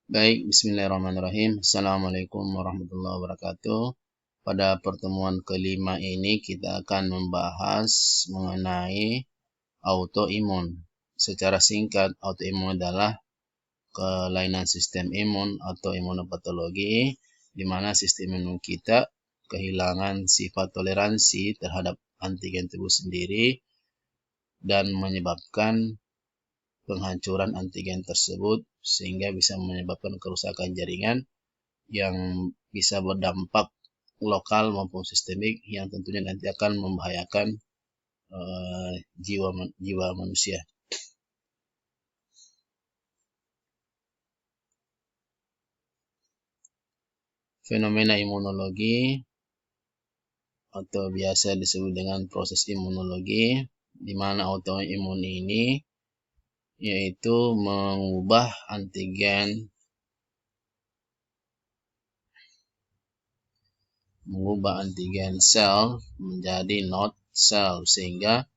Baik, bismillahirrahmanirrahim. Assalamualaikum warahmatullahi wabarakatuh. Pada pertemuan kelima ini kita akan membahas mengenai autoimun. Secara singkat, autoimun adalah kelainan sistem imun atau imunopatologi, di mana sistem imun kita kehilangan sifat toleransi terhadap antigen tubuh sendiri dan menyebabkan penghancuran antigen tersebut sehingga bisa menyebabkan kerusakan jaringan yang bisa berdampak lokal maupun sistemik yang tentunya nanti akan membahayakan jiwa manusia. Fenomena imunologi atau biasa disebut dengan proses imunologi, di mana autoimun ini yaitu mengubah antigen sel menjadi not sel, sehingga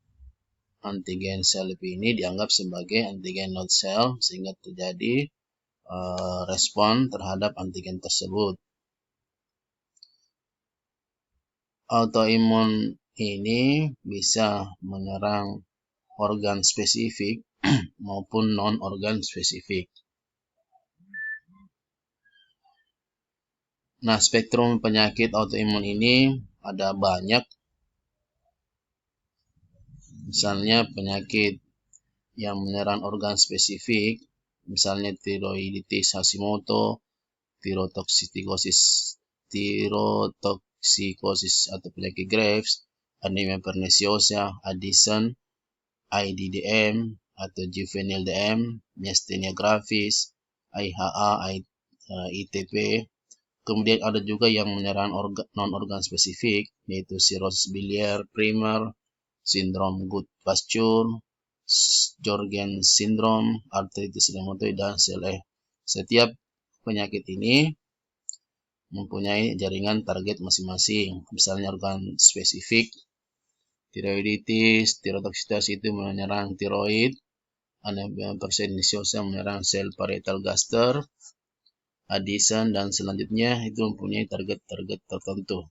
antigen sel ini dianggap sebagai antigen not sel sehingga terjadi respon terhadap antigen tersebut. Autoimun ini bisa menyerang organ spesifik maupun non-organ spesifik. Nah, spektrum penyakit autoimun ini ada banyak. Misalnya penyakit yang menyerang organ spesifik, misalnya tiroiditis Hashimoto, tirotoksikosis atau penyakit Graves, anemia perniciosa, Addison, IDDM atau juvenile DM, myasthenia gravis, IHA, ITP. Kemudian ada juga yang menyerang non-organ spesifik, yaitu cirrhosis biliar primer, sindrom Goodpasture, Sjogren's syndrome, artritis reumatoid, dan CLE. Setiap penyakit ini mempunyai jaringan target masing-masing. Misalnya organ spesifik, tiroiditis, tirotoksitas itu menyerang tiroid, anemia perniciosa menyerang sel parietal gaster, Addison dan selanjutnya itu mempunyai target-target tertentu.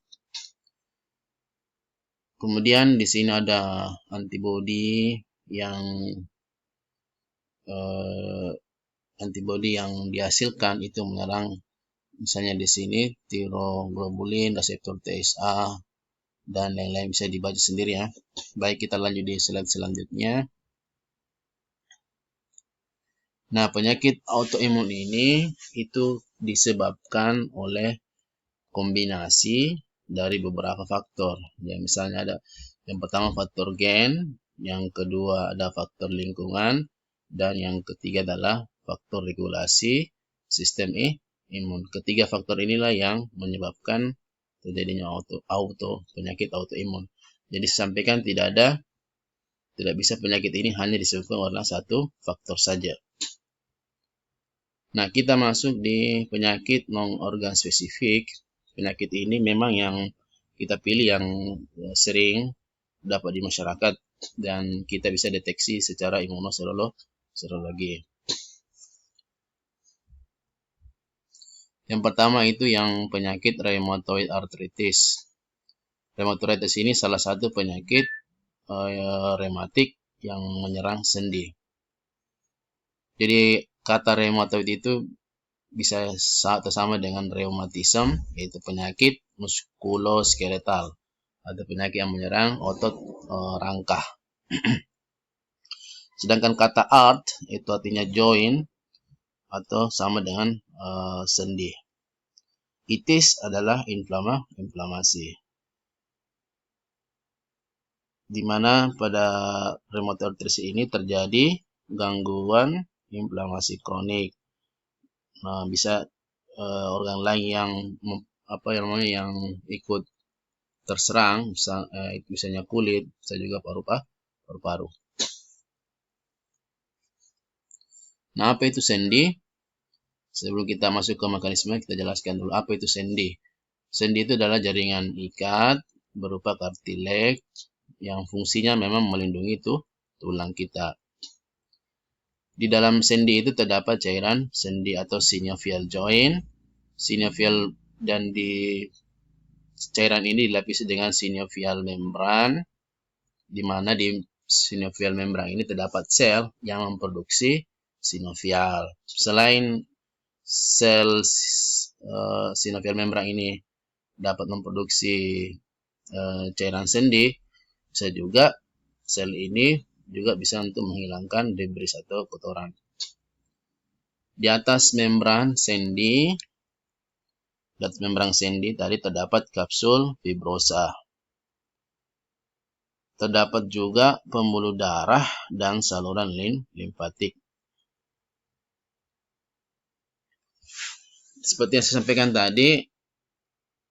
Kemudian di sini ada antibodi yang dihasilkan itu menyerang, misalnya di sini tiroglobulin, reseptor TSA dan lain-lain, bisa dibaca sendiri ya. Baik, kita lanjut di slide selanjutnya. Nah, penyakit autoimun ini itu disebabkan oleh kombinasi dari beberapa faktor. Ya, misalnya ada yang pertama faktor gen, yang kedua ada faktor lingkungan, dan yang ketiga adalah faktor regulasi sistem imun. Ketiga faktor inilah yang menyebabkan terjadinya penyakit autoimun. Jadi sampaikan tidak bisa penyakit ini hanya disebabkan oleh satu faktor saja. Nah, kita masuk di penyakit non-organ spesifik. Penyakit ini memang yang kita pilih yang sering dapat di masyarakat dan kita bisa deteksi secara imunoserologi. Yang pertama itu yang penyakit rheumatoid arthritis. Rheumatoid arthritis ini salah satu penyakit rematik yang menyerang sendi. Jadi kata rheumatoid itu bisa sama dengan rheumatism, yaitu penyakit muskuloskeletal atau penyakit yang menyerang otot rangka. Sedangkan kata art itu artinya joint atau sama dengan sendi. Itis adalah inflamasi. Di mana pada rheumatoid arthritis ini terjadi gangguan inflamasi kronik. Nah, bisa organ lain yang ikut terserang, misalnya kulit, bisa juga paru-paru. Nah, apa itu sendi? Sebelum kita masuk ke mekanisme, kita jelaskan dulu apa itu sendi. Sendi itu adalah jaringan ikat berupa kartilage yang fungsinya memang melindungi tulang kita. Di dalam sendi itu terdapat cairan sendi atau synovial joint. Synovial dan di cairan ini dilapisi dengan synovial membran, di mana di synovial membran ini terdapat sel yang memproduksi synovial. Selain sel synovial membran ini dapat memproduksi cairan sendi, bisa juga sel ini juga bisa untuk menghilangkan debris atau kotoran. Di atas membran sendi, tadi terdapat kapsul fibrosa. Terdapat juga pembuluh darah dan saluran limfatik. Seperti yang saya sampaikan tadi,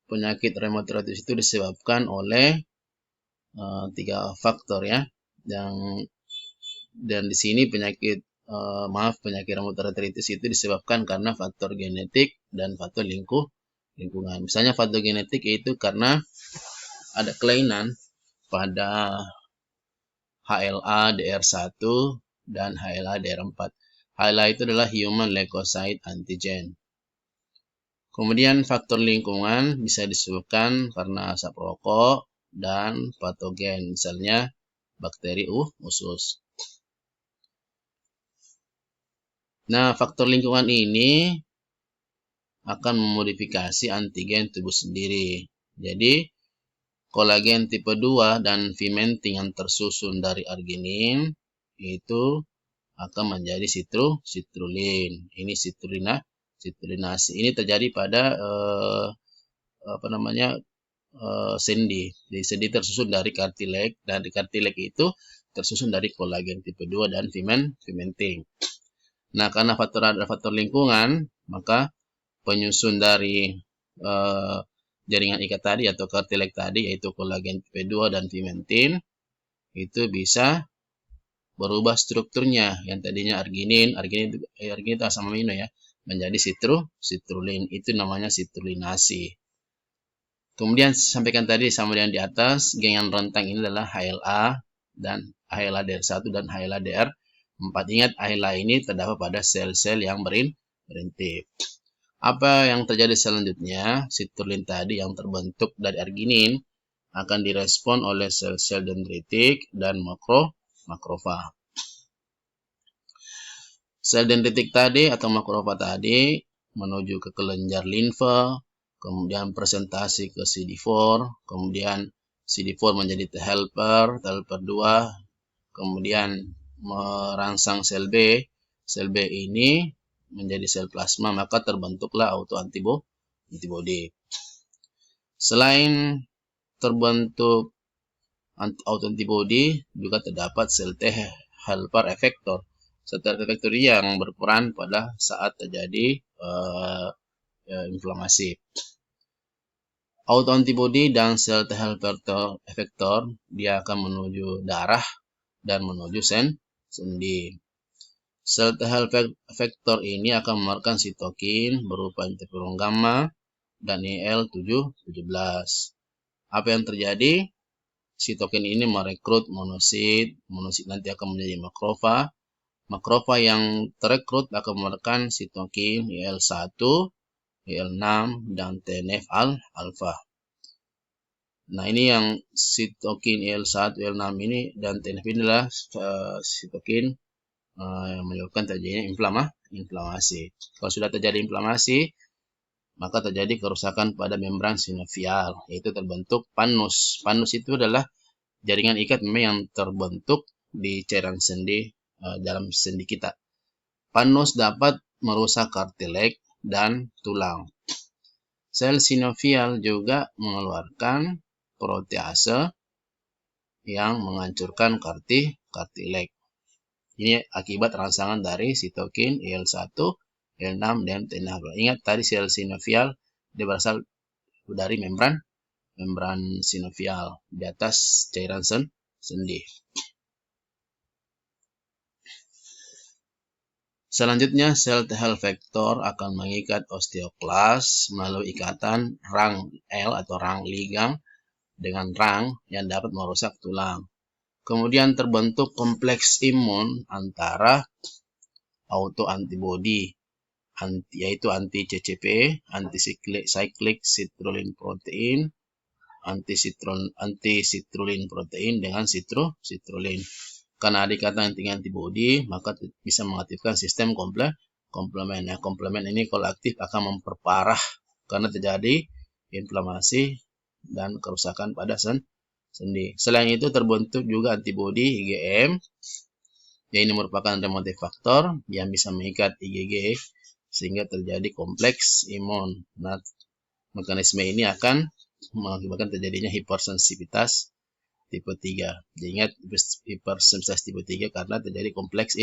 penyakit rheumatoid itu disebabkan oleh 3 faktor ya. Dan di sini penyakit rheumatoid itu disebabkan karena faktor genetik dan faktor lingkungan. Misalnya faktor genetik itu karena ada kelainan pada HLA DR1 dan HLA DR4. HLA itu adalah Human Leukocyte Antigen. Kemudian faktor lingkungan bisa disebabkan karena asap rokok dan patogen, misalnya bakteri usus. Nah, faktor lingkungan ini akan memodifikasi antigen tubuh sendiri. Jadi, kolagen tipe 2 dan vimentin yang tersusun dari arginin itu akan menjadi citrulline. Ini citrulinasi. Ini terjadi pada sendi. Di sendi tersusun dari kartilage, dan di kartilage itu tersusun dari kolagen tipe 2 dan vimentin. Nah, karena ada faktor lingkungan, maka penyusun dari jaringan ikat tadi atau kartilage tadi, yaitu kolagen tipe 2 dan vimentin, itu bisa berubah strukturnya. Yang tadinya arginin itu asam amino ya, menjadi citrulline. Itu namanya citrulinasi. Kemudian sampaikan tadi sama dengan di atas, geng yang rentang ini adalah HLA dan HLA DR1 dan HLA DR4. Ingat, HLA ini terdapat pada sel-sel yang berintip. Apa yang terjadi selanjutnya? Citrulline tadi yang terbentuk dari arginin akan direspon oleh sel-sel dendritik dan makrofag. Sel dendritik tadi atau makrofag tadi menuju ke kelenjar limfa, kemudian presentasi ke CD4, kemudian CD4 menjadi T helper 2, kemudian merangsang sel B. Sel B ini menjadi sel plasma, maka terbentuklah autoantibody. Selain terbentuk autoantibody, juga terdapat sel T helper effector. Sel T helper effector yang berperan pada saat terjadi inflamasi. Autoantibody dan sel T helper effector dia akan menuju darah dan menuju sendi. Sel T helper effector ini akan mengeluarkan sitokin berupa interferon gamma dan IL-17. Apa yang terjadi? Sitokin ini merekrut monosit. Monosit nanti akan menjadi makrofag. Makrofag yang terekrut akan mengeluarkan sitokin IL-1, IL-6 dan TNF-alpha. Nah, ini yang sitokin IL-1, IL-6 ini dan TNF ini adalah sitokin yang menyebabkan terjadinya inflamasi. Kalau sudah terjadi inflamasi, maka terjadi kerusakan pada membran sinovial, yaitu terbentuk pannus. Pannus itu adalah jaringan ikat memang yang terbentuk di cairan sendi dalam sendi kita. Pannus dapat merusak kartilage dan tulang. Sel sinovial juga mengeluarkan protease yang menghancurkan kartilage. Ini akibat rangsangan dari sitokin IL-1, IL-6 dan TNF. Ingat tadi sel sinovial dia berasal dari membran sinovial di atas cairan sendi. Selanjutnya, sel T helper akan mengikat osteoklas melalui ikatan rang L atau rang ligang dengan rang yang dapat merusak tulang. Kemudian terbentuk kompleks imun antara autoantibody, yaitu anti CCP, anti cyclic citrulline protein, anti citrulline protein dengan citrulline. Karena ada ikatan antibody, maka bisa mengaktifkan sistem komplement. Ya, komplement ini kalau aktif akan memperparah karena terjadi inflamasi dan kerusakan pada sendi. Selain itu terbentuk juga antibody IgM, yang ini merupakan rheumatoid factor yang bisa mengikat IgG sehingga terjadi kompleks imun. Nah, mekanisme ini akan mengakibatkan terjadinya hipersensitivitas tipe 3. Jadi ingat, hipersensitivitas tipe 3 karena terjadi kompleks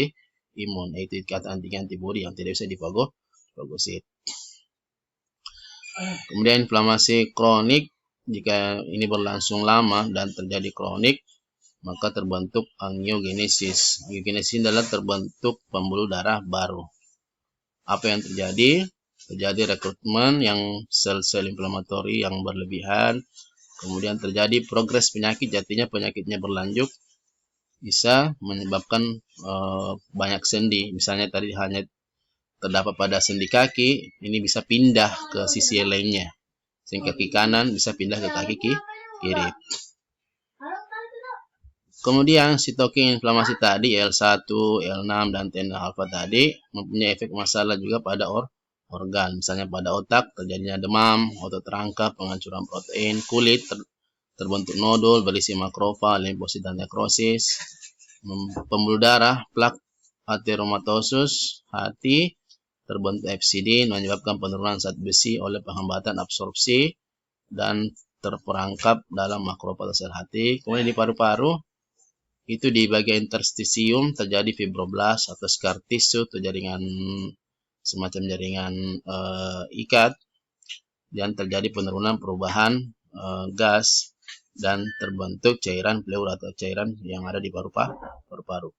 imun, yaitu ikatan antibody yang tidak bisa difagosit. Kemudian inflamasi kronik, jika ini berlangsung lama dan terjadi kronik, maka terbentuk angiogenesis. Angiogenesis adalah terbentuk pembuluh darah baru. Apa yang terjadi? Terjadi rekrutmen yang sel-sel inflamatori yang berlebihan, kemudian terjadi progres penyakit, jadinya penyakitnya berlanjut, bisa menyebabkan banyak sendi. Misalnya tadi hanya terdapat pada sendi kaki, ini bisa pindah ke sisi lainnya. Sehingga kaki kanan bisa pindah ke kaki kiri. Kemudian sitokin inflamasi tadi, L1, L6, dan TNF alfa tadi mempunyai efek masalah juga pada organ. Misalnya pada otak terjadinya demam, otot rangkap, penghancuran protein, kulit terbentuk nodul berisi makrofag, limfosit, dan nekrosis, pembuluh darah, plak ateromatosus, hati terbentuk epsidin, menyebabkan penurunan zat besi oleh penghambatan absorpsi dan terperangkap dalam makrofag sel hati. Kemudian di paru-paru, itu di bagian interstisium terjadi fibroblast atau scar tissue atau jaringan, semacam jaringan ikat, dan terjadi penurunan perubahan gas dan terbentuk cairan pleur atau cairan yang ada di paru-paru.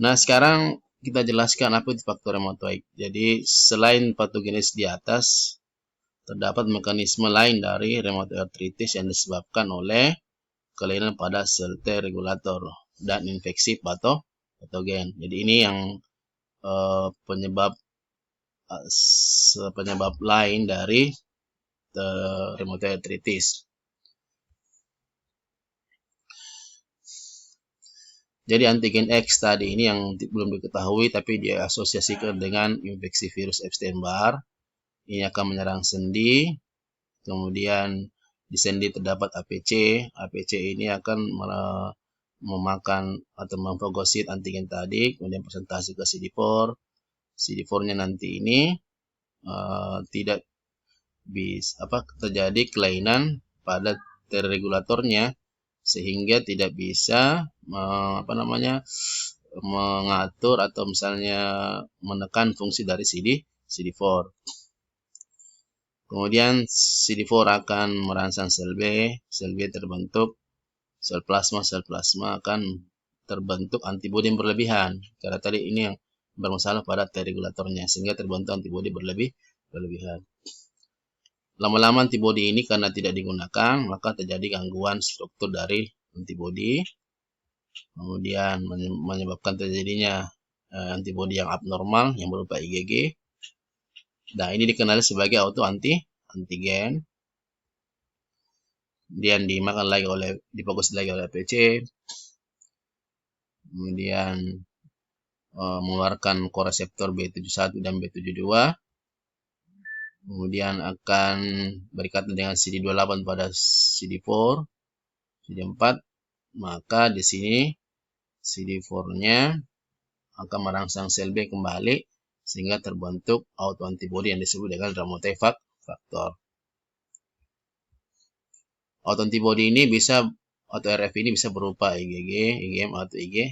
Nah, sekarang kita jelaskan apa itu faktor reumatoid. Jadi selain patogenes di atas, terdapat mekanisme lain dari rheumatoid arthritis yang disebabkan oleh kelainan pada sel T regulator dan infeksi patogen. Jadi ini yang penyebab lain dari rheumatoid arthritis. Jadi antigen X tadi ini yang belum diketahui tapi diasosiasikan dengan infeksi virus Epstein-Barr. Ini akan menyerang sendi. Kemudian di sendi terdapat APC. APC ini akan memakan atau memfagosit antigen tadi, kemudian presentasi ke CD4. CD4-nya nanti ini tidak bisa terjadi kelainan pada T regulatornya sehingga tidak bisa mengatur atau misalnya menekan fungsi dari CD4. Kemudian CD4 akan merangsang sel B terbentuk, sel plasma akan terbentuk antibodi yang berlebihan. Karena tadi ini yang bermasalah pada T regulatornya sehingga terbentuk antibodi berlebihan. Lama-lama antibodi ini karena tidak digunakan, maka terjadi gangguan struktur dari antibodi. Kemudian menyebabkan terjadinya antibodi yang abnormal yang berupa IgG. Nah, ini dikenali sebagai antigen. Kemudian difokus lagi oleh APC. Kemudian mengeluarkan koreseptor B71 dan B72. Kemudian akan berikatan dengan CD28 pada CD4, CD4. Maka di sini CD4-nya akan merangsang sel B kembali sehingga terbentuk autoantibody yang disebut dengan rheumatoid factor. Autoantibody ini bisa, atau RF ini bisa berupa IgG, IgM atau IgA.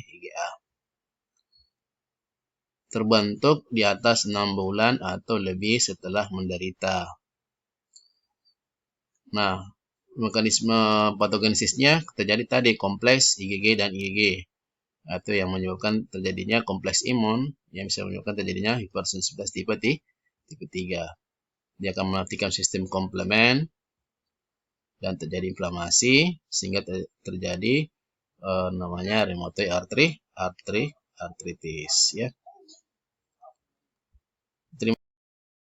Terbentuk di atas 6 bulan atau lebih setelah menderita. Nah, mekanisme patogenesisnya terjadi tadi kompleks IgG dan IgG, atau yang menyebabkan terjadinya kompleks imun yang bisa menyebabkan terjadinya hipersensitivitas tipe 3. Dia akan mematikan sistem komplement dan terjadi inflamasi sehingga terjadi namanya rheumatoid artritis ya.